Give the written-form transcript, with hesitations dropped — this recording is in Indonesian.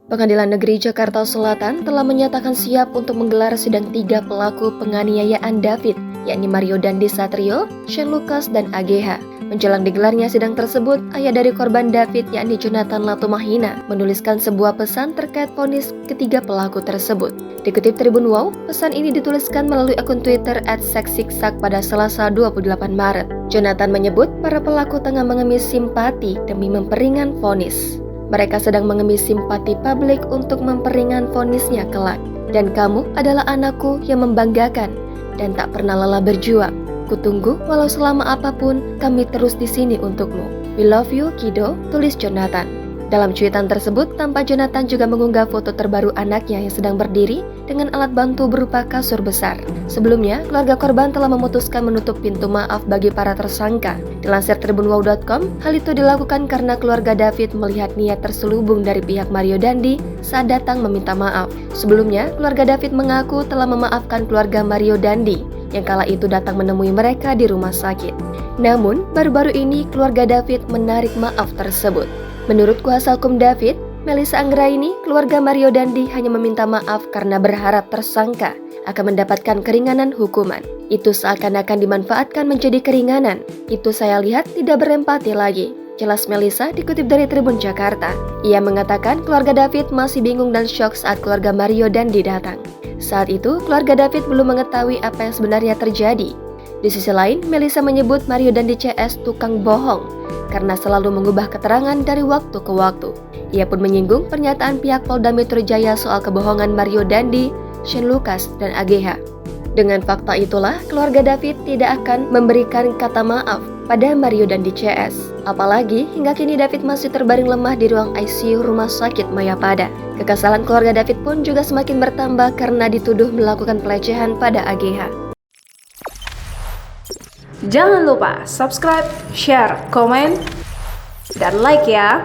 Pengadilan Negeri Jakarta Selatan telah menyatakan siap untuk menggelar sidang 3 pelaku penganiayaan David, yakni Mario Dandi Satrio, Shane Lucas, dan AGH. Menjelang digelarnya sidang tersebut, ayah dari korban David, yakni Jonathan Latumahina, menuliskan sebuah pesan terkait vonis ketiga pelaku tersebut. Dikutip Tribun Wow, pesan ini dituliskan melalui akun Twitter @seksiksak pada Selasa 28 Maret. Jonathan menyebut para pelaku tengah mengemis simpati demi memperingan vonis. Mereka sedang mengemis simpati publik untuk memperingan vonisnya kelak. Dan kamu adalah anakku yang membanggakan dan tak pernah lelah berjuang. Kutunggu walau selama apapun, kami terus di sini untukmu. We love you, Kido, tulis Jonathan. Dalam cuitan tersebut, tampak Jonathan juga mengunggah foto terbaru anaknya yang sedang berdiri dengan alat bantu berupa kasur besar. Sebelumnya, keluarga korban telah memutuskan menutup pintu maaf bagi para tersangka. Dilansir tribunwow.com, hal itu dilakukan karena keluarga David melihat niat terselubung dari pihak Mario Dandi saat datang meminta maaf. Sebelumnya, keluarga David mengaku telah memaafkan keluarga Mario Dandi yang kala itu datang menemui mereka di rumah sakit. Namun, baru-baru ini keluarga David menarik maaf tersebut. Menurut kuasa hukum David, Melissa Anggraini, keluarga Mario Dandi hanya meminta maaf karena berharap tersangka akan mendapatkan keringanan hukuman. Itu seakan-akan dimanfaatkan menjadi keringanan. Itu saya lihat tidak berempati lagi. Jelas Melissa dikutip dari Tribun Jakarta. Ia mengatakan keluarga David masih bingung dan syok saat keluarga Mario Dandi datang. Saat itu, keluarga David belum mengetahui apa yang sebenarnya terjadi. Di sisi lain, Melissa menyebut Mario Dandi CS tukang bohong karena selalu mengubah keterangan dari waktu ke waktu. Ia pun menyinggung pernyataan pihak Polda Metro Jaya soal kebohongan Mario Dandi, Shane Lucas, dan AGH. Dengan fakta itulah, keluarga David tidak akan memberikan kata maaf pada Mario Dandi CS. Apalagi hingga kini David masih terbaring lemah di ruang ICU Rumah Sakit Mayapada. Kekesalan keluarga David pun juga semakin bertambah karena dituduh melakukan pelecehan pada AGH. Jangan lupa subscribe, share, komen, dan like ya!